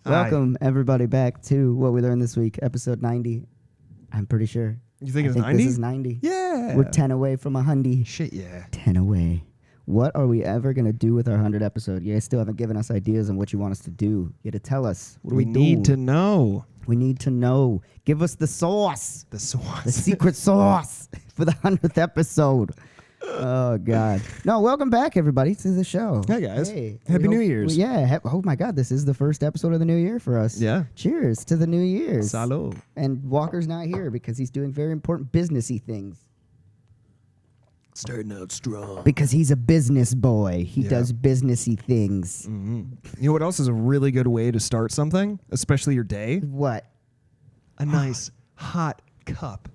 Welcome, everybody, back to What We Learned This Week, episode 90. I'm pretty sure. You think it's 90? This is 90. Yeah. We're 10 away from 100. Shit, yeah. 10 away. What are we ever going to do with our 100th episode? You guys still haven't given us ideas on what you want us to do. You got to tell us. What do we do? need to know. We need to know. Give us the sauce. The sauce. The secret sauce for the 100th episode. Oh, God. No, welcome back, everybody, to the show. Hi, guys. Hey. Happy New Year's. Oh, my God. This is the first episode of the new year for us. Yeah. Cheers to the new year's. Salud. And Walker's not here because he's doing very important businessy things. Starting out strong. Because he's a business boy. He Yeah. does businessy things. Mm-hmm. You know what else is a really good way to start something, especially your day? What? A nice hot cup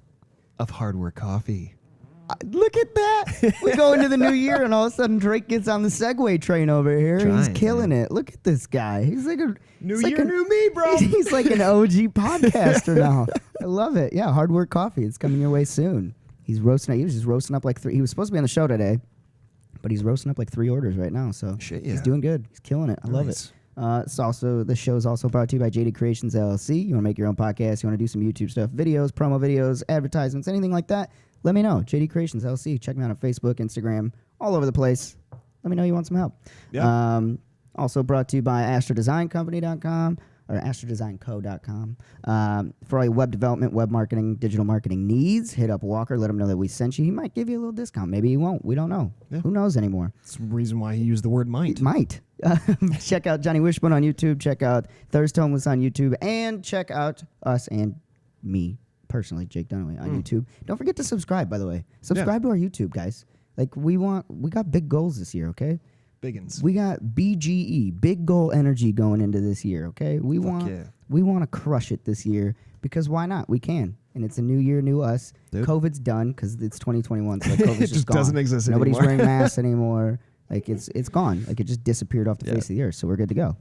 of hardware coffee. Look at that. We go into the new year and all of a sudden Drake gets on the Segway train over here. He's killing it. Look at this guy. He's like a New year, new me, bro. He's like an OG podcaster now. I love it. Yeah, hardware coffee. It's coming your way soon. He's roasting. He was just roasting up like 3. He was supposed to be on the show today, but he's roasting up like 3 orders right now. So Shit, yeah. He's doing good. He's killing it. I love it. The show is also brought to you by JD Creations LLC. You want to make your own podcast? You want to do some YouTube stuff, videos, promo videos, advertisements, anything like that? Let me know. JD Creations LLC. Check me out on Facebook, Instagram, all over the place. Let me know you want some help. Yeah. Also brought to you by AstroDesignCompany.com or AstroDesignCo.com. For all your web development, web marketing, digital marketing needs, hit up Walker. Let him know that we sent you. He might give you a little discount. Maybe he won't. We don't know. Yeah. Who knows anymore? That's the reason why he used the word might. Might. Check out Johnny Wishbone on YouTube. Check out Thirst Homeless on YouTube. And check out us and me personally, Jake Dunaway, on YouTube. Don't forget to subscribe, by the way. Subscribe to our YouTube, guys. Like, we got big goals this year, okay? Biggins. We got BGE, big goal energy going into this year, okay? We want to crush it this year because why not? We can. And it's a new year, new us. Dude. COVID's done because it's 2021, so like COVID's just gone. Doesn't exist Nobody's anymore. wearing masks anymore. Like, it's gone. Like, it just disappeared off the face of the earth, so we're good to go.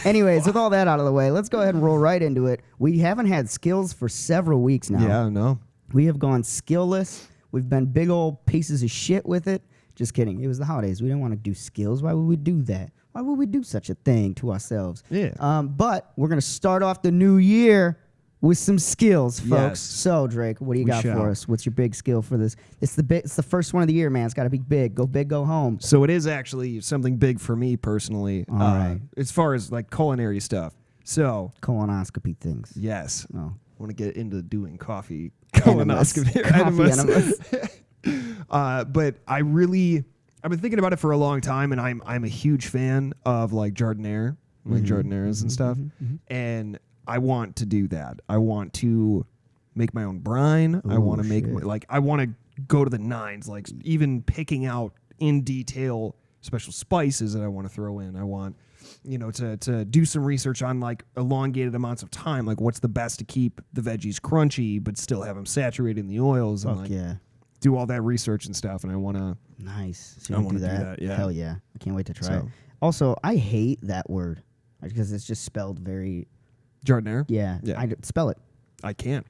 Anyways, with all that out of the way, let's go ahead and roll right into it. We haven't had skills for several weeks now. Yeah, no. We have gone skillless. We've been big old pieces of shit with it. Just kidding. It was the holidays. We didn't want to do skills. Why would we do that? Why would we do such a thing to ourselves? Yeah. But we're going to start off the new year with some skills, folks. Yes. So, Drake, what do you got for us? What's your big skill for this? It's the first one of the year, man. It's got to be big. Go big, go home. So it is actually something big for me personally. All right. As far as like culinary stuff. So Colonoscopy things. yes. Oh. I want to get into doing coffee Enemas. colonoscopy. Coffee enemas. But I've been thinking about it for a long time, and I'm a huge fan of like jardiniere, like jardinières and stuff. And I want to do that. I want to make my own brine. I want to make I want to go to the nines, like even picking out in detail special spices that I want to throw in. I want, to do some research on like elongated amounts of time, like what's the best to keep the veggies crunchy but still have them saturated in the oils, and do all that research and stuff. And I want to. Nice. So you do that? Yeah. Hell yeah. I can't wait to try it. Also, I hate that word because it's just spelled very. Jardiniere? Yeah. Spell it. I can't.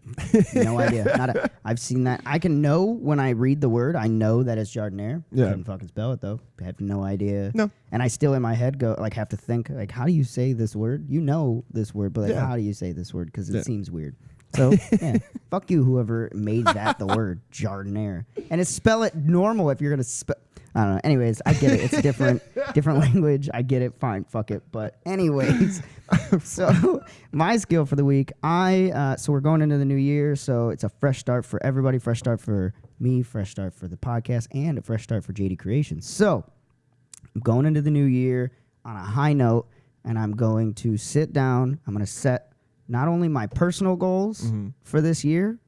No idea. I've seen that. I can know when I read the word. I know that it's jardiniere. Yeah. I couldn't fucking spell it though. I have no idea. No. And I still in my head have to think like, how do you say this word? You know this word, but how do you say this word? Because it seems weird. So fuck you, whoever made that the word jardiniere. And it's spell it normal if you're gonna spell. I don't know. Anyways, I get it. It's different language. I get it. Fine. Fuck it. But anyways, so my skill for the week, so we're going into the new year. So it's a fresh start for everybody. Fresh start for me. Fresh start for the podcast, and a fresh start for JD Creations. So I'm going into the new year on a high note, and I'm going to sit down. I'm going to set not only my personal goals for this year,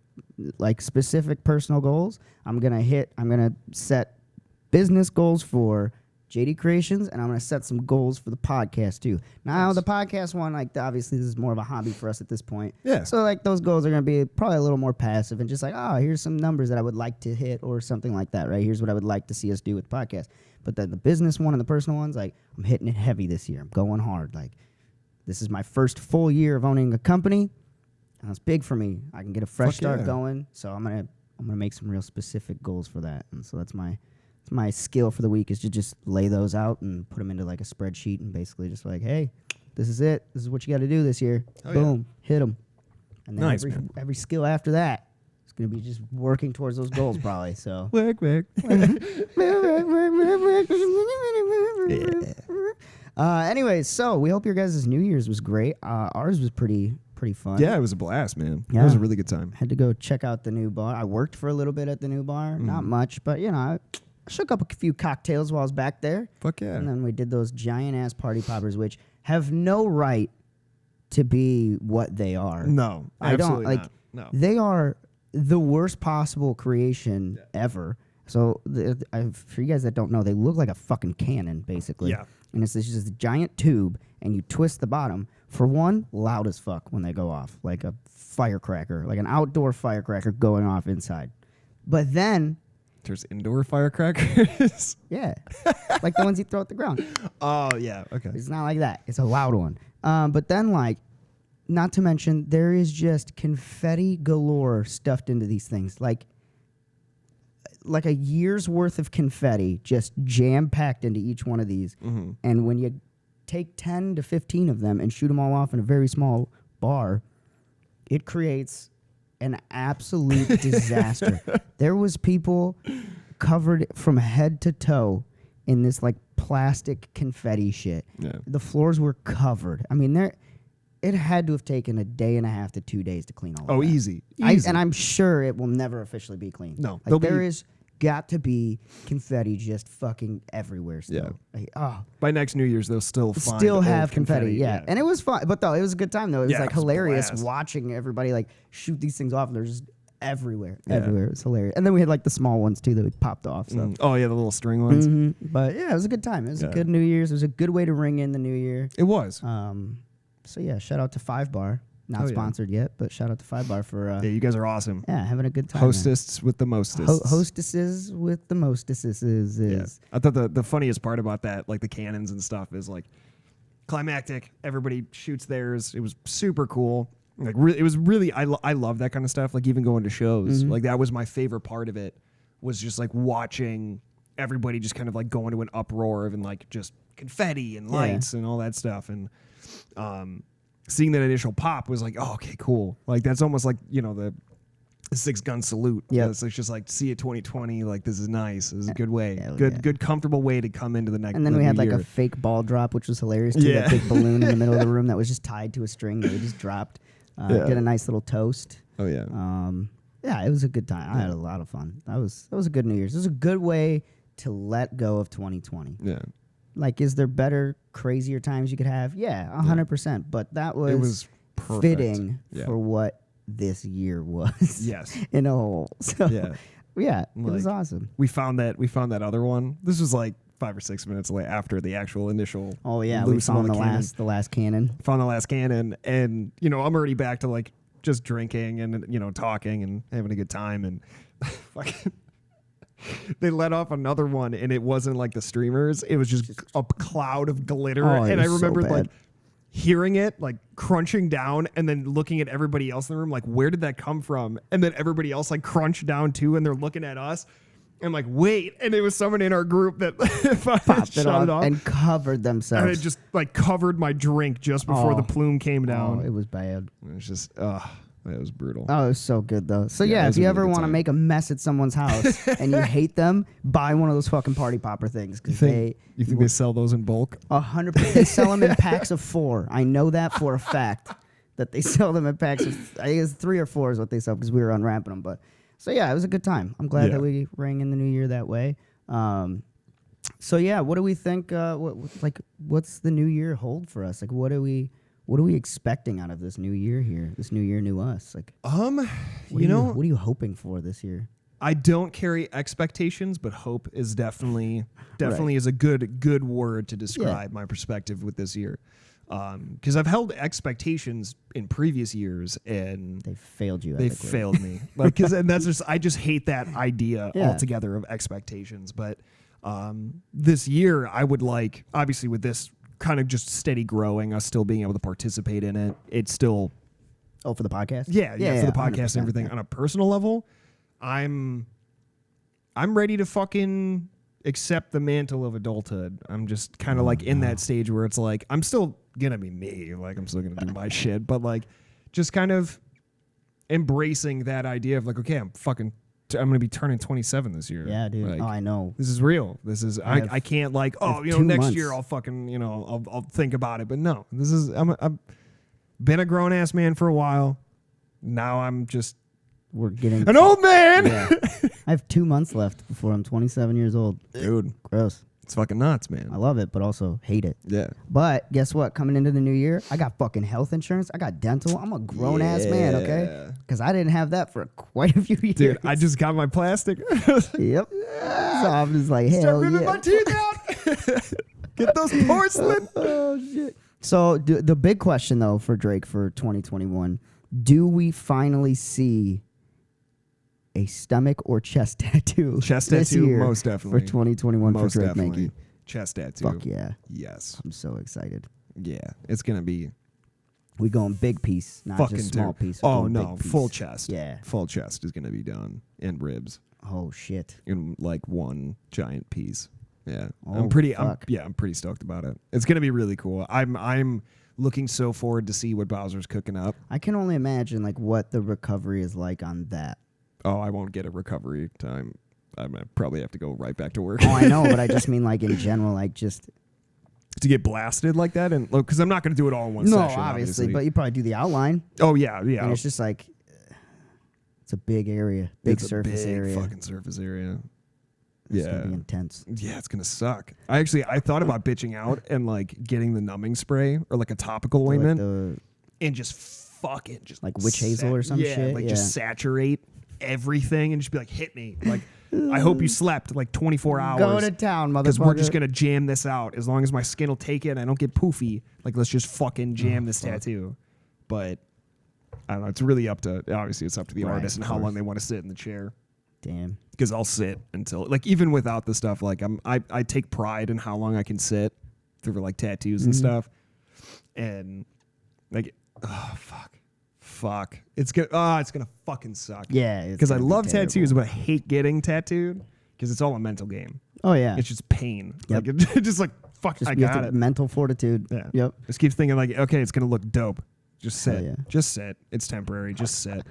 like specific personal goals. I'm going to set business goals for JD Creations, and I'm going to set some goals for the podcast too. Now, the podcast one, like obviously this is more of a hobby for us at this point. Yeah. So like those goals are going to be probably a little more passive and just like, here's some numbers that I would like to hit or something like that, right? Here's what I would like to see us do with the podcast. But the business one and the personal ones, like I'm hitting it heavy this year. I'm going hard. Like this is my first full year of owning a company, and it's big for me. I can get a fresh start going. So I'm gonna make some real specific goals for that, and so that's my skill for the week is to just lay those out and put them into like a spreadsheet and basically just like, hey, this is it. This is what you got to do this year. Boom, hit them. And then every skill after that is going to be just working towards those goals probably. So work. Anyways, so we hope your guys' New Year's was great. Ours was pretty fun. Yeah, it was a blast, man. Yeah. It was a really good time. Had to go check out the new bar. I worked for a little bit at the new bar. Not much, but I shook up a few cocktails while I was back there. Fuck yeah. And then we did those giant ass party poppers, which have no right to be what they are. No, absolutely not. No. They are the worst possible creation ever. So for you guys that don't know, they look like a fucking cannon, basically. Yeah. And it's just a giant tube, and you twist the bottom. For one, loud as fuck when they go off, like a firecracker, like an outdoor firecracker going off inside. But then... There's indoor firecrackers? Yeah. Like the ones you throw at the ground. Oh, yeah. Okay. It's not like that. It's a loud one. But then, like, not to mention, there is just confetti galore stuffed into these things. Like a year's worth of confetti just jam-packed into each one of these. Mm-hmm. And when you take 10 to 15 of them and shoot them all off in a very small bar, it creates an absolute disaster. There was people covered from head to toe in this like plastic confetti shit. Yeah. The floors were covered. I mean, it had to have taken a day and a half to 2 days to clean all of that. Easy. And I'm sure it will never officially be clean. No. Like there is got to be confetti just fucking everywhere still. Yeah. Like, by next New Year's, they'll still have confetti. Yeah. And it was fun. But it was a good time, though. It was like hilarious watching everybody like shoot these things off. And they're just everywhere. Yeah. Everywhere. It was hilarious. And then we had like the small ones, too, that we popped off. So. Oh, yeah, the little string ones. Mm-hmm. But yeah, it was a good time. It was a good New Year's. It was a good way to ring in the new year. It was. So yeah, shout out to 5 Bar. Not sponsored yet, but shout out to 5 Bar for... yeah, you guys are awesome. Yeah, having a good time. Hostess with the mostest. Hostesses with the mostesses. Yeah. I thought the funniest part about that, like the cannons and stuff, is like climactic. Everybody shoots theirs. It was super cool. Like it was really... I love that kind of stuff. Like even going to shows. Mm-hmm. Like that was my favorite part of it, was just like watching everybody just kind of like go into an uproar and like just confetti and lights and all that stuff. And... seeing that initial pop was like, oh, okay, cool. Like that's almost like, the 6-gun salute. Yeah, it's just like, see it 2020. Like this is nice. This is a good way, good comfortable way to come into the next. And then we had like a fake ball drop, which was hilarious too. That big balloon in the middle of the room that was just tied to a string that we just dropped. Did a nice little toast. Oh yeah. Yeah, it was a good time. I had a lot of fun. That was a good New Year's. It was a good way to let go of 2020. Yeah. Like, is there better, crazier times you could have? Yeah, 100%. But that was fitting for what this year was. Yes. In a whole. So, yeah, it was awesome. We found that other one. This was like 5 or 6 minutes away after the actual initial. Oh, yeah. We found the last cannon. Found the last cannon. And, I'm already back to like just drinking and, talking and having a good time. And fucking... They let off another one, and it wasn't like the streamers. It was just a cloud of glitter. And I remember like hearing it, like crunching down, and then looking at everybody else in the room, like, where did that come from? And then everybody else like crunched down too, and they're looking at us. I'm like, wait. And it was someone in our group that popped it off and covered themselves. And it just like covered my drink just before the plume came down. Oh, it was bad. It was just, it was brutal. Oh, it was so good, though. So, yeah, if you ever want to make a mess at someone's house and you hate them, buy one of those fucking party popper things. You think they sell those in bulk? 100%. They sell them in packs of 4. I know that for a fact, that they sell them in packs of... I think it's 3 or 4 is what they sell because we were unwrapping them. But so, yeah, it was a good time. I'm glad that we rang in the new year that way. So, yeah, what do we think... what's the new year hold for us? Like, what are we expecting out of this new year here? This new year, new us. Like, what are you hoping for this year? I don't carry expectations, but hope is definitely is a good word to describe my perspective with this year. Because I've held expectations in previous years, and they failed you. They failed me. Like, and that's just I just hate that idea altogether of expectations. But this year, I would like, obviously with this kind of just steady growing, us still being able to participate in it. It's still... Oh, for the podcast? Yeah, for the podcast and everything. On a personal level, I'm ready to fucking accept the mantle of adulthood. I'm just kind of like in that stage where it's like I'm still gonna be me, like I'm still gonna do my shit, but like just kind of embracing that idea of like, okay, I'm gonna be turning 27 this year. Yeah, dude. Like, I know. This is real. This is I can't like, next months. year I'll fucking I'll think about it. But no, this is I've been a grown ass man for a while. Now we're getting an old man. Yeah. I have 2 months left before I'm 27 years old. Dude, gross. It's fucking nuts, man. I love it, but also hate it. Yeah. But guess what? Coming into the new year, I got fucking health insurance. I got dental. I'm a grown ass man, okay? Because I didn't have that for quite a few years. Dude, I just got my plastic. Yep. So I'm just like, hell Start ripping yeah. my teeth out. Get those porcelain. Oh shit. So the big question though for Drake for 2021, do we finally see a stomach or chest tattoo? Chest this tattoo, year most definitely. for 2021 Most for Drake definitely. Mankey. Chest tattoo. Fuck yeah. Yes. I'm so excited. Yeah. It's gonna be We going big piece, not fucking just small dude. piece. We're Oh going no, big piece. full chest. Yeah. Full chest is gonna be done, and ribs Oh shit. in like one giant piece. Yeah. Oh, I'm pretty fuck. I'm pretty stoked about it. It's gonna be really cool. I'm looking so forward to see what Bowser's cooking up. I can only imagine like what the recovery is like on that. Oh, I won't get a recovery time. I'm gonna probably have to go right back to work. Oh, I know, but I just mean like in general, like just To get blasted like that, and because I'm not gonna do it all in one no, session. obviously, but you probably do the outline. Oh yeah. And it's just like it's a big area, big It's surface a big area. fucking surface area. It's Yeah. gonna be intense. Yeah, it's gonna suck. I thought about bitching out and like getting the numbing spray or like a topical Like ointment the- and just fucking just Like witch hazel or some shit? Like Yeah. just saturate everything and just be like, hit me. Like I hope you slept like 24 hours. Go to town, motherfucker. Because we're just gonna jam this out. As long as my skin will take it and I don't get poofy, like let's just fucking jam this tattoo. But I don't know. It's really up to it's up to the Right, artist and of how long course. they want to sit in the chair. Damn. Because I'll sit until like even without the stuff, like I take pride in how long I can sit through like tattoos and stuff. And like fuck. It's gonna fucking suck. Yeah. Because I love tattoos, but I hate getting tattooed because it's all a mental game. Oh yeah. It's just pain. Yep. Like it's just like fuck, Just I you have got to it. mental fortitude. Yeah. Yep. Just keep thinking like, okay, it's gonna look dope. Just sit. yeah. Just sit. It's temporary. Just sit.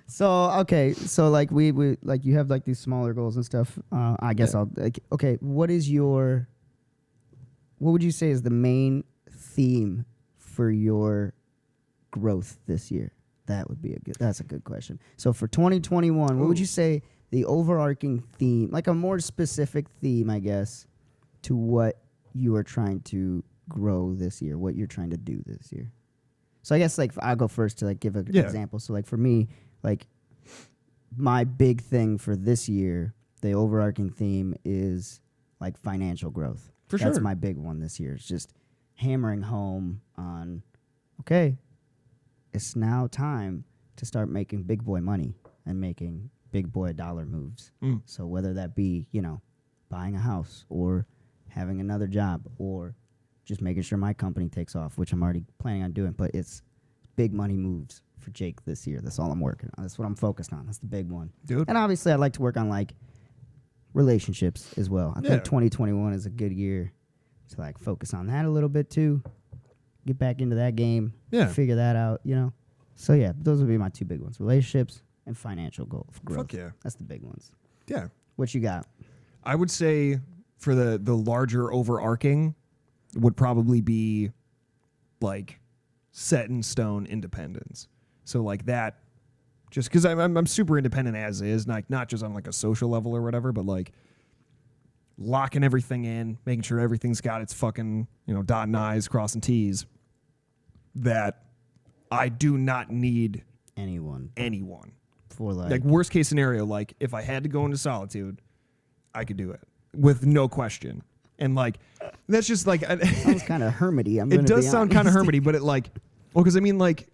So okay, so like we like you have like these smaller goals and stuff. I guess I'll like okay. What would you say is the main theme for your growth this year? That's a good question. So for 2021, what would you say the overarching theme, like a more specific theme, I guess, to what you are trying to grow this year, what you're trying to do this year? So I guess like I'll go first to like give an example. So like for me, like my big thing for this year, the overarching theme is like financial growth. For That's sure. my big one this year. It's just hammering home on, okay, it's now time to start making big boy money and making big boy dollar moves. So whether that be, buying a house or having another job or just making sure my company takes off, which I'm already planning on doing, but it's big money moves for Jake this year. That's all I'm working on. That's what I'm focused on. That's the big one. Dude. And obviously I'd like to work on like relationships as well. I Yeah. think 2021 is a good year to like focus on that a little bit too. Get back into that game. Yeah. Figure that out, So yeah, those would be my two big ones. Relationships and financial growth. Fuck yeah. That's the big ones. Yeah. What you got? I would say for the larger overarching would probably be like set in stone independence. So like that, just because I'm super independent as is, not just on like a social level or whatever, but like locking everything in, making sure everything's got its fucking, dotting I's, crossing T's, that I do not need Anyone for like worst case scenario, like if I had to go into solitude, I could do it with no question. And like that's just like sounds kind of hermity. it does sound kind of hermity, but it like because I mean like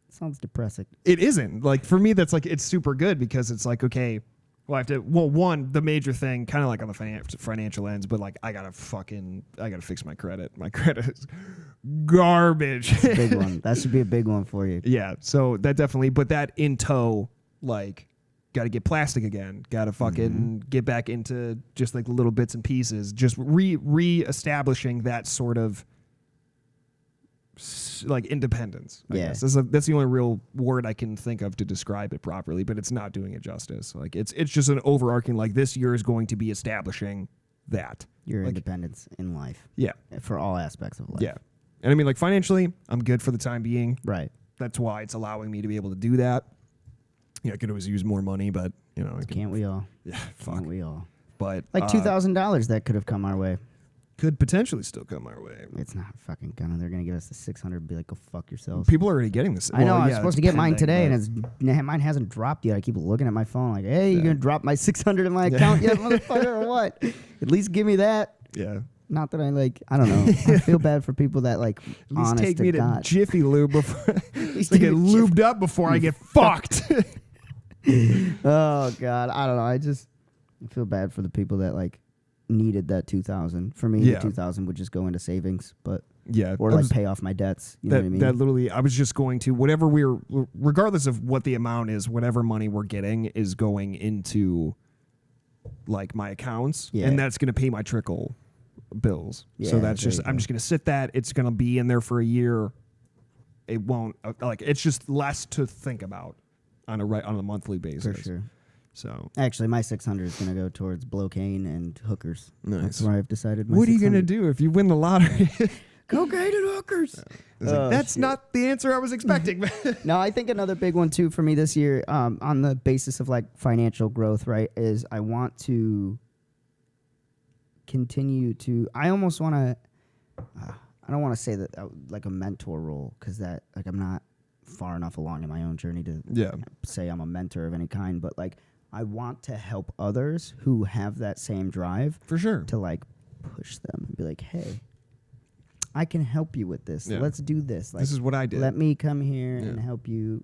sounds depressing. it isn't like for me that's like it's super good because it's like okay, well I have to one the major thing kind of like on the financial ends, but like I gotta fix my credit. My credit is garbage. That's a big one. That should be a big one for you. Yeah, so that definitely, but that in tow, like got to get plastic again. Got to fucking get back into just like little bits and pieces. Just re-establishing that sort of like independence. I guess. That's the only real word I can think of to describe it properly, but it's not doing it justice. Like it's just an overarching, like this year is going to be establishing that. Your like, independence in life. Yeah. For all aspects of life. Yeah. And I mean, like financially, I'm good for the time being. Right. That's why it's allowing me to be able to do that. I could always use more money, but can't we all? Yeah, fuck. Can't we all? But like $2,000 that could have come our way. Could potentially still come our way. It's not fucking gonna. They're gonna give us the 600. Be like, go fuck yourselves. People are already getting this. I know. I was supposed to get mine today, and mine hasn't dropped yet. I keep looking at my phone, like, hey, you gonna drop my 600 in my account yet, motherfucker, or what? At least give me that. Yeah. Not that I like. I don't know. I feel bad for people that like. At least honest take me to Jiffy Lube before I get lubed up before I get fucked. Oh God, I don't know. I feel bad for the people that like needed that 2,000. For me, the 2,000 would just go into savings, but or like pay off my debts. You know what I mean? That literally, I was just going to whatever regardless of what the amount is, whatever money we're getting is going into like my accounts, and that's going to pay my trickle bills. So that's just I'm just going to sit that. It's going to be in there for a year. It won't like it's just less to think about on a monthly basis. For sure. So actually, my 600 is going to go towards blocaine and hookers. Nice. That's where I've decided. What are you going to do if you win the lottery? Cocaine and hookers. That's not the answer I was expecting. No, I think another big one too for me this year, on the basis of like financial growth, right, is I want to continue to. I almost want to. I don't want to say that like a mentor role, because that like I'm not far enough along in my own journey to say I'm a mentor of any kind, but like I want to help others who have that same drive for sure to like push them and be like, hey, I can help you with this. Let's do this. Like, this is what I did. Let me come here and help you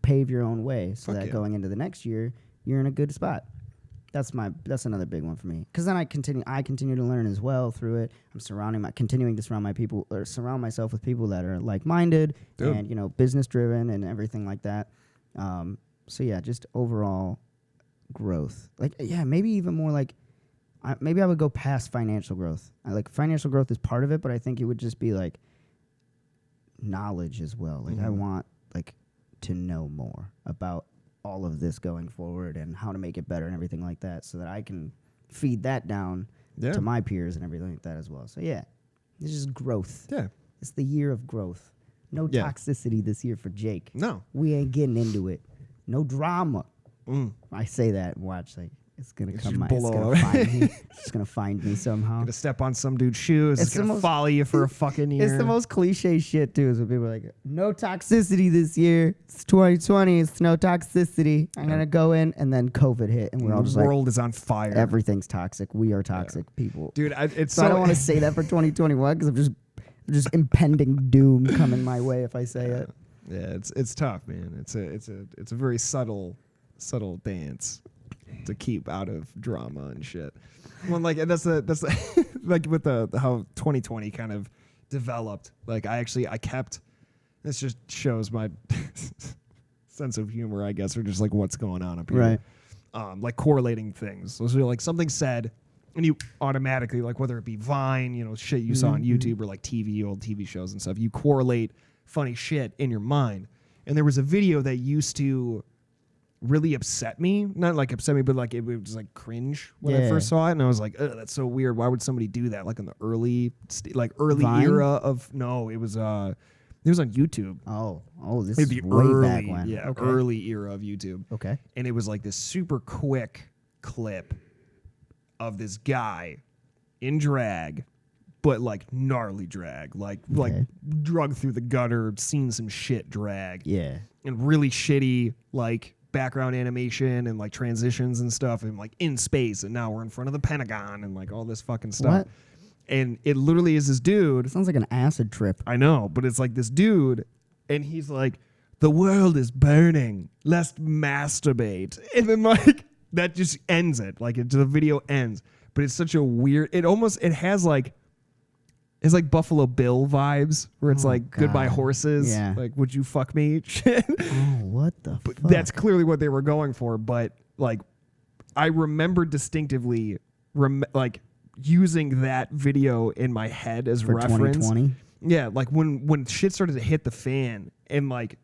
pave your own way so that going into the next year you're in a good spot. That's another big one for me, because then I continue to learn as well through it. I'm continuing to surround myself with people that are like-minded and business driven and everything like that. So yeah, just overall growth. Like maybe even more like maybe I would go past financial growth. Financial growth is part of it, but I think it would just be like knowledge as well. Like I want like to know more about all of this going forward and how to make it better and everything like that, so that I can feed that down to my peers and everything like that as well. So yeah, it's just growth. Yeah, it's the year of growth. No toxicity this year for Jake. No, we ain't getting into it. No drama. I say that and watch like it's gonna come. It's gonna find me. It's gonna find me somehow. Gonna step on some dude's shoes. It's gonna follow you for a fucking year. It's the most cliche shit too. Is when people are like, "No toxicity this year. It's 2020. It's no toxicity. I'm gonna go in," and then COVID hit, and we're all just like, "The world is on fire. Everything's toxic. We are toxic people." Dude, I don't want to say that for 2021 because I'm just impending doom coming my way if I say it. Yeah, it's tough, man. It's a very subtle dance to keep out of drama and shit. Well, like that's like with the how 2020 kind of developed. Like I kept. This just shows my sense of humor, I guess, or just like what's going on up here. Right. Like correlating things. So like something said, and you automatically, like whether it be Vine, shit you saw on YouTube or like old TV shows and stuff, you correlate funny shit in your mind. And there was a video that used to really upset me. Not like upset me, but like it was like cringe when I first saw it. And I was like, ugh, that's so weird. Why would somebody do that? Like in the early Vine? era of, no, it was on YouTube. Oh, this is way back when. Yeah, early era of YouTube. Okay. And it was like this super quick clip of this guy in drag, but like gnarly drag, like drug through the gutter, seen some shit drag. Yeah. And really shitty like background animation and like transitions and stuff, and like in space, and now we're in front of the Pentagon and like all this fucking stuff. What? And it literally is this dude. Sounds like an acid trip. I know, but it's like this dude, and he's like, the world is burning. Let's masturbate. And then like that just ends it. Like the video ends. But it's such a weird. It has like It's like Buffalo Bill vibes, where it's like goodbye horses. Yeah. Like, would you fuck me? Shit. Oh, what the fuck? That's clearly what they were going for. But like, I remember distinctively, like using that video in my head as for reference. 2020. Yeah, like when shit started to hit the fan, and like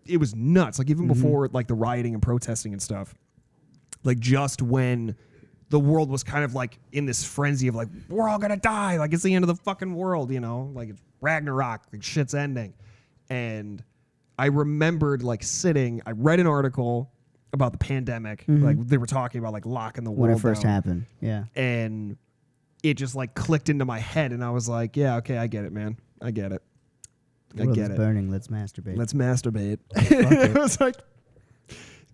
it was nuts. Like even before like the rioting and protesting and stuff. Like just when the world was kind of like in this frenzy of like, we're all gonna die, like it's the end of the fucking world, you know, like it's Ragnarok, like shit's ending. And I remembered like I read an article about the pandemic, like they were talking about like locking the world When it first down. happened, yeah. And it just like clicked into my head, and I was like, yeah, okay, I get it, man. I get it. The world is burning. Let's masturbate. Let's masturbate. It. I was like,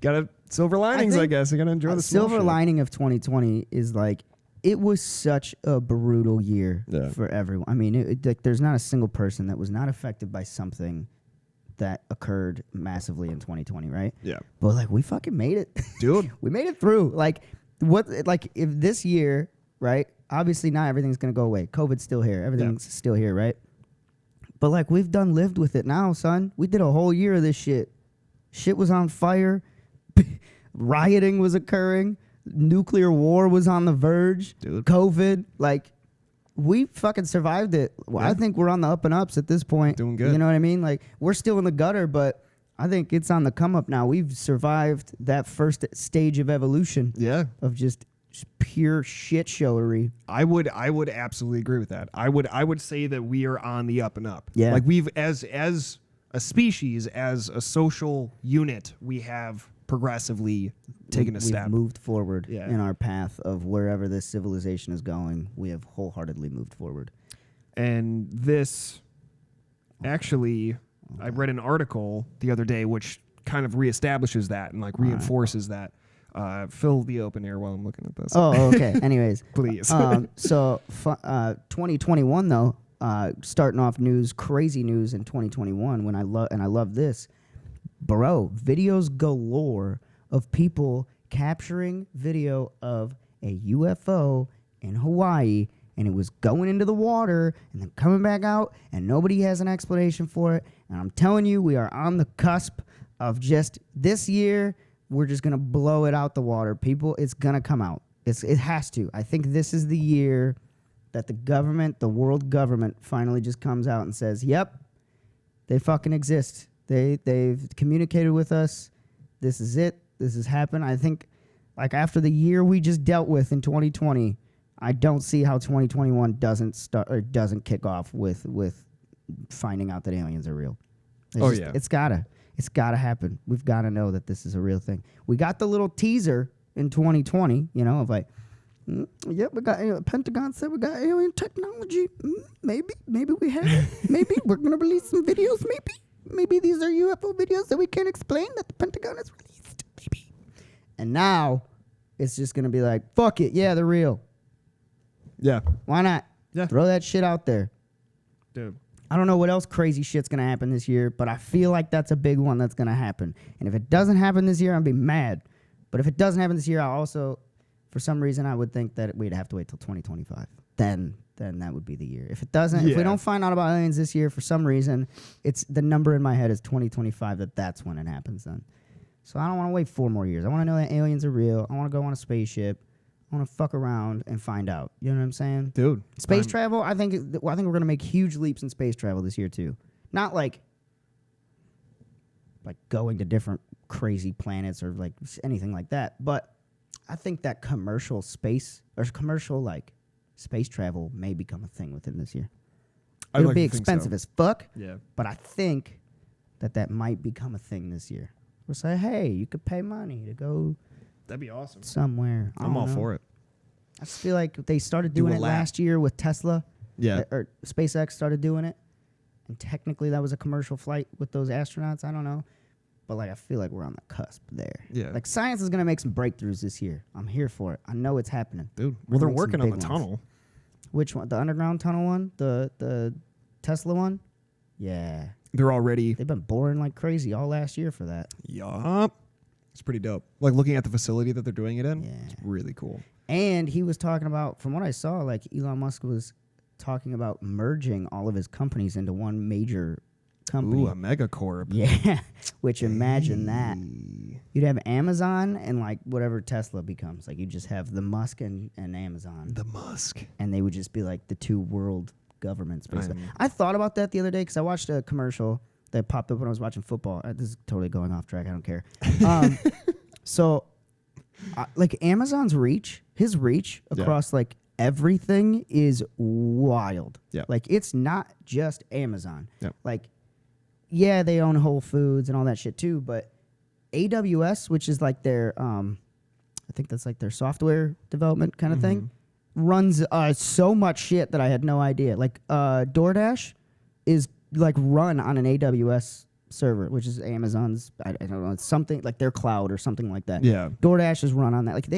gotta silver linings, I guess. You gotta enjoy the silver lining of 2020 is like it was such a brutal year for everyone. I mean, like, there's not a single person that was not affected by something that occurred massively in 2020, right? Yeah. But like we fucking made it, dude. We made it through. Like if this year, right? Obviously, not everything's gonna go away. COVID's still here. Everything's still here, right? But like we've lived with it now, son. We did a whole year of this shit. Shit was on fire. Rioting was occurring. Nuclear war was on the verge. Dude. COVID, like we fucking survived it. Well, I think we're on the up and ups at this point. Doing good. You know what I mean? Like we're still in the gutter, but I think it's on the come up now. We've survived that first stage of evolution. Yeah. Of just pure shit showery. I would absolutely agree with that. I would say that we are on the up and up. Yeah. Like we've as a species, as a social unit, we have progressively taken a step. We've moved forward Yeah. in our path of wherever this civilization is going. We have wholeheartedly moved forward. And this actually, I read an article the other day which kind of reestablishes that and like reinforces that. Fill the open air while I'm looking at this. Oh, okay. Anyways. Please. 2021 though, starting off crazy news in 2021 when I love this. Bro, videos galore of people capturing video of a UFO in Hawaii, and it was going into the water and then coming back out, and nobody has an explanation for it. And I'm telling you, we are on the cusp of just this year. We're just gonna blow it out the water, people. It's gonna come out. It has to. I think this is the year that the world government, finally just comes out and says, "Yep, they fucking exist. They've communicated with us. This is it. This has happened." I think, like after the year we just dealt with in 2020, I don't see how 2021 doesn't kick off with finding out that aliens are real. It's gotta happen. We've got to know that this is a real thing. We got the little teaser in 2020, of like, yep, we got Pentagon said we got alien technology. Maybe we have it. Maybe we're gonna release some videos. Maybe these are UFO videos that we can't explain that the Pentagon has released. Maybe. And now it's just gonna be like, fuck it, yeah, they're real. Yeah. Why not? Yeah. Throw that shit out there, Dude. I don't know what else crazy shit's going to happen this year, but I feel like that's a big one that's going to happen. And if it doesn't happen this year, I'm going to be mad. But if it doesn't happen this year, I also, for some reason, I would think that we'd have to wait till 2025. Then that would be the year. If it doesn't, if we don't find out about aliens this year, for some reason, it's the number in my head is 2025, that's when it happens then. So I don't want to wait 4 more years. I want to know that aliens are real. I want to go on a spaceship. I want to fuck around and find out. You know what I'm saying? Dude. Space travel, I think we're going to make huge leaps in space travel this year too. Not like going to different crazy planets or like anything like that, but I think that commercial space travel may become a thing within this year. It'll be expensive as fuck. Yeah. But I think that might become a thing this year. We'll say, hey, you could pay money to go. That'd be awesome. Somewhere. I'm all for it. I just feel like they started doing it last year with Tesla. Yeah. Or SpaceX started doing it. And technically that was a commercial flight with those astronauts. I don't know. But I feel like we're on the cusp there. Yeah. Like science is going to make some breakthroughs this year. I'm here for it. I know it's happening. Dude. Well, they're working on the tunnel. Which one? The underground tunnel one? The Tesla one? Yeah. They're already. They've been boring like crazy all last year for that. Yup. It's pretty dope. Like looking at the facility that they're doing it in, it's really cool. And he was talking about, from what I saw, like Elon Musk was talking about merging all of his companies into one major company. Ooh, a megacorp. Yeah. Which imagine that. You'd have Amazon and like whatever Tesla becomes. Like you just have the Musk and Amazon. The Musk. And they would just be like the two world governments, basically. I thought about that the other day because I watched a commercial that popped up when I was watching football. This is totally going off track. I don't care. So, like Amazon's reach, his reach across like everything is wild. Yeah. Like it's not just Amazon. Yeah. Like, yeah, they own Whole Foods and all that shit too, but AWS, which is like their, I think that's like their software development kind of thing, runs so much shit that I had no idea. Like DoorDash is like run on an AWS server, which is Amazon's, I don't know, it's something like their cloud or something like that. Yeah. DoorDash is run on that. Like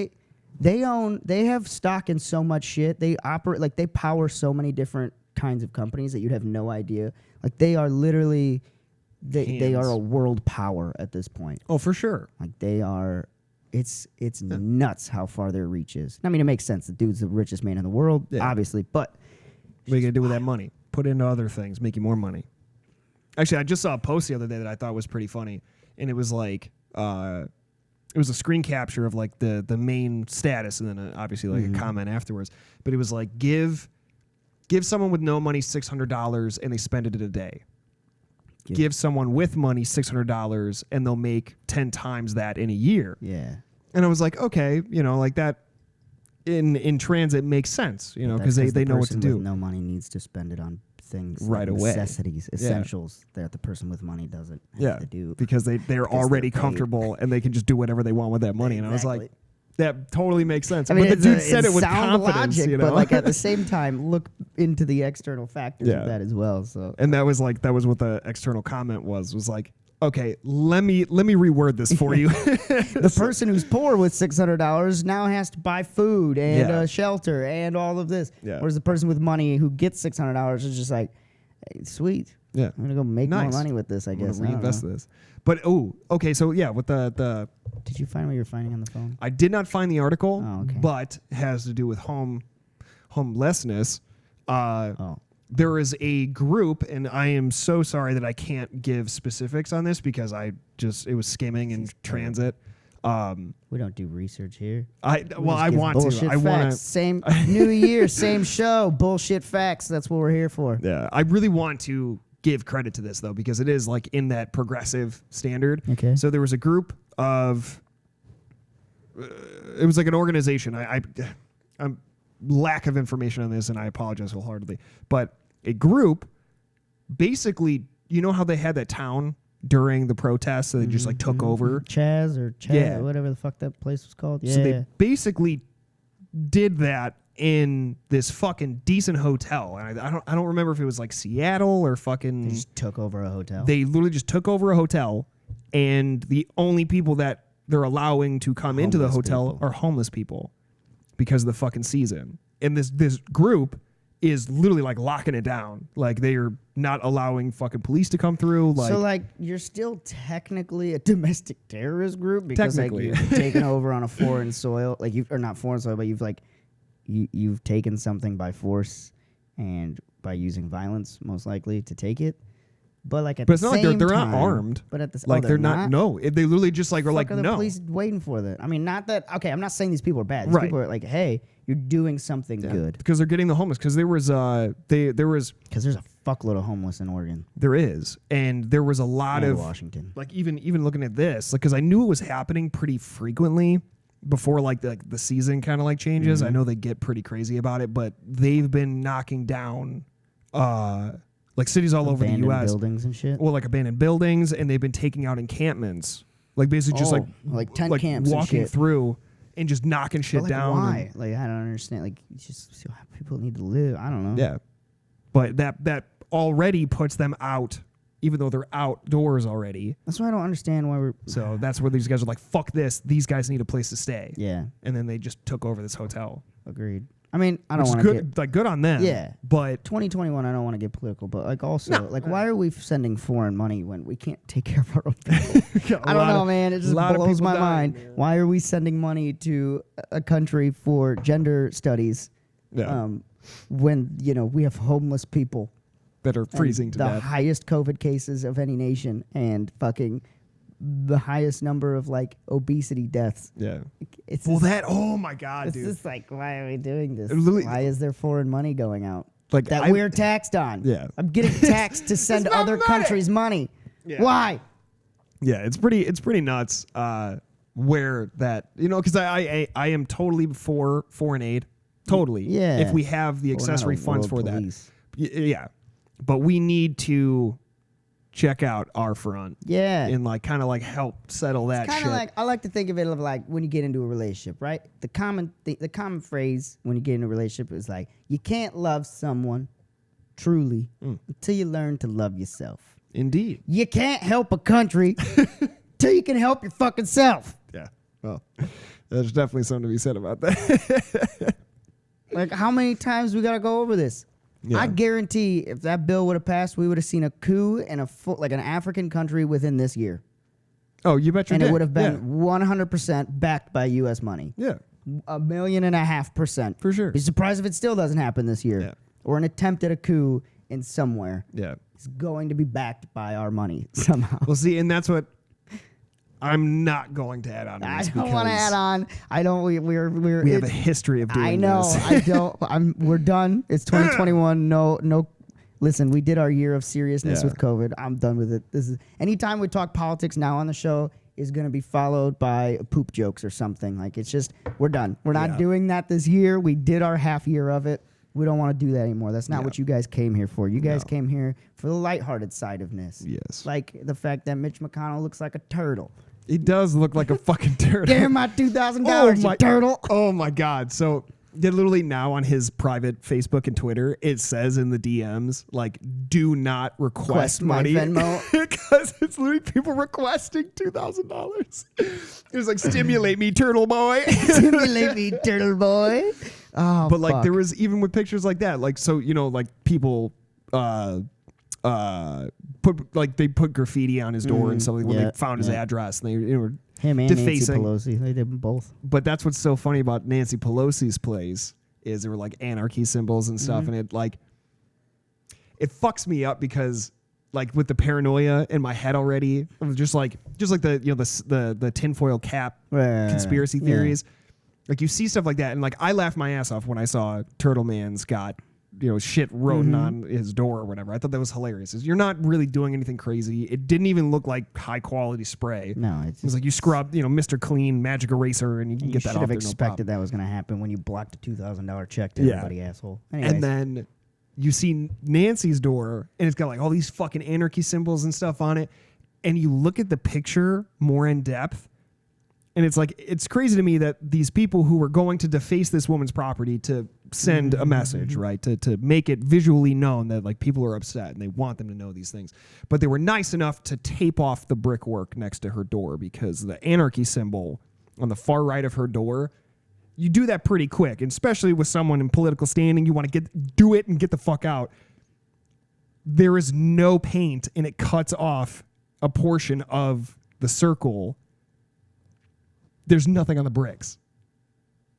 they have stock in so much shit. They operate, like they power so many different kinds of companies that you'd have no idea. Like they are literally, they are a world power at this point. Oh, for sure. Like they are, it's nuts how far their reach is. I mean, it makes sense. The dude's the richest man in the world, obviously, but what are you going to do with that money? Put it into other things, make you more money. Actually, I just saw a post the other day that I thought was pretty funny, and it was like, it was a screen capture of like the main status, and then obviously like a comment afterwards. But it was like, give someone with no money $600 and they spend it in a day. Give someone with money $600 and they'll make 10 times that in a year. Yeah. And I was like, okay, like that in transit makes sense, because they know what to do. With no money needs to spend it on things right like away. Necessities, essentials that the person with money doesn't have to do. Because they're already comfortable and they can just do whatever they want with that money. And I was like, that totally makes sense. I mean, but the dude said it with confidence, logic, but like at the same time, look into the external factors of that as well. So, and that was what the external comment was like, okay, let me reword this for you. The person who's poor with $600 now has to buy food and shelter and all of this. Yeah. Whereas the person with money who gets $600 is just like, hey, sweet. Yeah. I'm gonna go make more money with this, I guess. Reinvest this. But okay, so yeah, with the did you find what you're finding on the phone? I did not find the article, okay. But it has to do with homelessness. There is a group, and I am so sorry that I can't give specifics on this because it was skimming in transit. We don't do research here. I want to. I want to. Same new year, same show. Bullshit facts. That's what we're here for. Yeah, I really want to give credit to this though because it is like in that progressive standard. Okay. So there was a group of. It was like an organization. I'm lack of information on this, and I apologize wholeheartedly. But a group, basically, you know how they had that town during the protests, so they just like took over Chaz or whatever the fuck that place was called. Yeah. So they basically did that in this fucking decent hotel, and I don't remember if it was like Seattle or fucking. They just took over a hotel. They literally just took over a hotel, and the only people that they're allowing to come into the hotel are homeless people because of the fucking season. And this group is literally like locking it down. Like they are not allowing fucking police to come through. Like, so like you're still technically a domestic terrorist group because like technically. you've taken over on a foreign soil, like or not foreign soil, but you've like you've taken something by force and by using violence, most likely to take it. But like at but the it's not same like they're time, not armed. But at the like they're not. No, they literally just like are like are the no. police waiting for that? I mean, not that. Okay, I'm not saying these people are bad. These Right. people are like, hey, you're doing something good because they're getting the homeless. Because there was because there's a fuckload of homeless in Oregon. There is, and there was a lot and of Washington. Like even looking at this, like because I knew it was happening pretty frequently before like the season kind of like changes. I know they get pretty crazy about it, but they've been knocking down like cities all over the U.S. buildings and shit. Well, like abandoned buildings, and they've been taking out encampments, like basically just like tent camps, walking and shit. through and just knocking shit but like, down. Why? Like I don't understand. Like it's just people need to live. I don't know. Yeah, but that already puts them out, even though they're outdoors already. That's why I don't understand why we're. So that's where these guys are like, fuck this. These guys need a place to stay. Yeah. And then they just took over this hotel. Agreed. I mean, I don't want to get like good on them. Yeah. But 2021, I don't want to get political, but like also, why are we sending foreign money when we can't take care of our own people? I don't know, man. It just blows my mind. Man. Why are we sending money to a country for gender studies? Yeah. when, we have homeless people that are freezing to the death. highest COVID cases of any nation and fucking the highest number of like obesity deaths. Yeah. It's Well, just, oh my God, it's dude. just like, why are we doing this? Literally- Why is there foreign money going out? Like That we're taxed on. Yeah. I'm getting taxed to send other money. countries money. Yeah. Why? Yeah, it's pretty nuts. Where that because I am totally for foreign aid. Totally. Yeah. If we have the accessory funds for police. that. Yeah. But we need to check out our front. Yeah. And like kind of like help settle that Kind shit. of like, I like to think of it of like when you get into a relationship, right? The common phrase when you get into a relationship is like, you can't love someone truly until you learn to love yourself. Indeed. You can't help a country till you can help your fucking self. Yeah. Well, there's definitely something to be said about that. Like, how many times we got to go over this? Yeah. I guarantee if that bill would have passed, we would have seen a coup in like an African country within this year. Oh, you bet you And did. it would have been 100% backed by U.S. money. Yeah. 1.5 million%. For sure. Be surprised if it still doesn't happen this year. Yeah. Or an attempt at a coup in somewhere. Yeah. It's going to be backed by our money somehow. Well, see, and that's what I'm not going to add on to I this don't want to because add on. I don't. We're. we have a history of doing I know. this. I don't. We're done. It's 2021. No. Listen, we did our year of seriousness Yeah. with COVID. I'm done with it. This is anytime we talk politics now on the show is going to be followed by poop jokes or something. Like it's just we're done. We're not Yeah. doing that this year. We did our half year of it. We don't want to do that anymore. That's not Yeah. what you guys came here for. You guys No. came here for the lighthearted side of this. Yes. Like the fact that Mitch McConnell looks like a turtle. It does look like a fucking turtle. Give him my $2,000, you turtle. Oh my God. So literally now on his private Facebook and Twitter, it says in the DMs, like, do not request My money. Venmo. Because it's literally people requesting $2,000. It's like, stimulate me, turtle boy. Stimulate me, turtle boy. Oh, But like fuck. there was even with pictures like that, like so like people they put graffiti on his door and stuff like when yeah, they found his yeah. address and they were him and Nancy defacing. Pelosi. They did them both. But that's what's so funny about Nancy Pelosi's plays is there were like anarchy symbols and stuff, and it fucks me up because like with the paranoia in my head already, it was just like the tinfoil cap conspiracy theories. Like you see stuff like that, and like I laughed my ass off when I saw Turtle Man's got shit written on his door or whatever. I thought that was hilarious. You're not really doing anything crazy. It didn't even look like high quality spray. No, It was like you scrub, Mr. Clean magic eraser, and you can you get should that off have there, no problem. expected that was going to happen when you blocked a $2,000 check to Yeah. everybody, asshole. Anyways, And then you see Nancy's door, and it's got like all these fucking anarchy symbols and stuff on it. And you look at the picture more in depth, and it's like, it's crazy to me that these people who were going to deface this woman's property to send a message, right, to make it visually known that like people are upset and they want them to know these things. But they were nice enough to tape off the brickwork next to her door because the anarchy symbol on the far right of her door, you do that pretty quick, and especially with someone in political standing, you want to do it and get the fuck out. There is no paint, and it cuts off a portion of the circle. There's nothing on the bricks.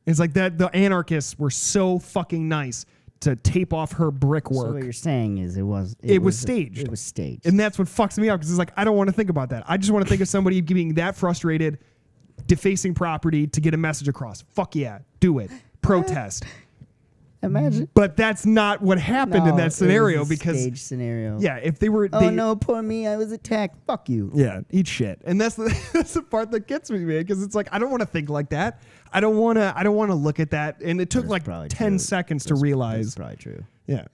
It's like that the anarchists were so fucking nice to tape off her brickwork. so what you're saying is it was staged. It was staged. And that's what fucks me up because it's like, I don't want to think about that. I just want to think of somebody being that frustrated, defacing property to get a message across. Fuck yeah, do it. Protest. Imagine. But that's not what happened in No, that scenario it was a because staged scenario. yeah, if they were Oh no, poor me! I was attacked. Fuck you. yeah, eat shit. And that's the part that gets me, man, because it's like I don't want to think like that. I don't want to look at that. And it took That's like probably 10 true. seconds That's to realize. probably true. Yeah.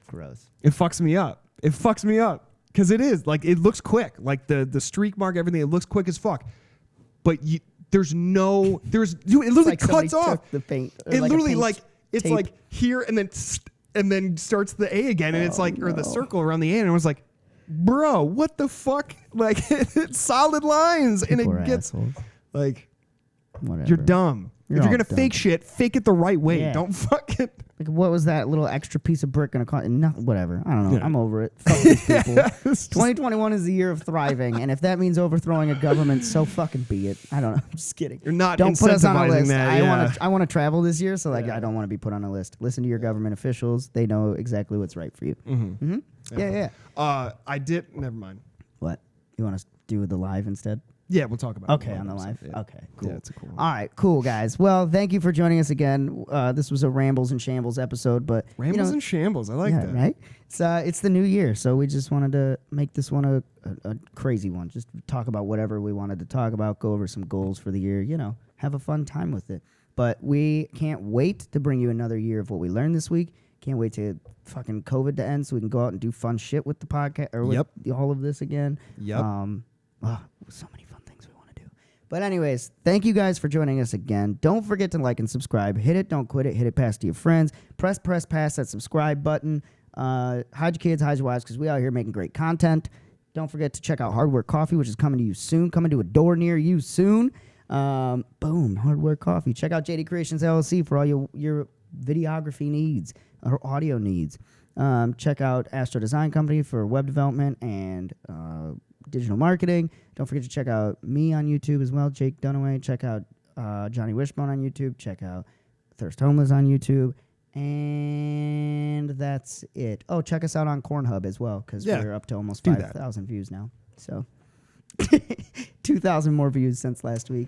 Gross. It fucks me up. It fucks me up because it is like it looks quick, like the streak mark, everything. It looks quick as fuck, but it literally Like somebody cuts off. took the paint. Or It like a literally paint like it's tape. like here and then starts the A again, and it's like or the circle around the A, and it was like, bro, what the fuck? Like it's solid lines, People and are it gets assholes. like Whatever. you're dumb. If you're gonna fake shit, fake it the right way. Yeah. Don't fuck it. Like, what was that little extra piece of brick in a car? Whatever. I don't know. Yeah. I'm over it. Fuck these people. 2021 is the year of thriving, and if that means overthrowing a government, so fucking be it. I don't know. I'm just kidding. You're not don't put us on a list. That, I want to travel this year, so I don't want to be put on a list. Listen to your government officials. They know exactly what's right for you. Mm-hmm. Mm-hmm. Yeah. I did. Never mind. What? You want to do the live instead? Yeah, we'll talk about it. Okay, on the live. Yeah. Okay, cool. Yeah, it's a cool one. All right, cool, guys. Well, thank you for joining us again. This was a Rambles and Shambles episode, but Rambles and Shambles. I like that. Right? It's the new year, so we just wanted to make this one a crazy one. Just talk about whatever we wanted to talk about, go over some goals for the year, have a fun time with it. But we can't wait to bring you another year of what we learned this week. Can't wait to fucking COVID to end so we can go out and do fun shit with the podcast or with all of this again. Yep. So many fun things we want to do. But anyways, thank you guys for joining us again. Don't forget to like and subscribe. Hit it, don't quit it. Hit it past to your friends. Press past that subscribe button. Hide your kids, hide your wives, because we out here making great content. Don't forget to check out Hard Work Coffee, which is coming to you soon. Coming to a door near you soon. Boom, Hard Work Coffee. Check out JD Creations LLC for all your videography needs or audio needs. Check out Astro Design Company for web development and digital marketing. Don't forget to check out me on YouTube as well, Jake Dunaway. Check out Johnny Wishbone on YouTube. Check out Thirst Homeless on YouTube. And that's it. Oh, check us out on Cornhub as well, because we're up to almost 5,000 views now. So 2,000 more views since last week.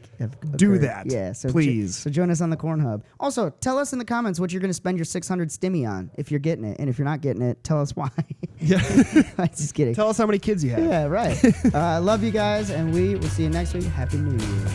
Do that. Yeah, so please. So join us on the Cornhub. Also, tell us in the comments what you're going to spend your 600 stimmy on if you're getting it. And if you're not getting it, tell us why. Yeah. I'm just kidding. Tell us how many kids you have. Yeah, right. Love you guys, and we will see you next week. Happy New Year.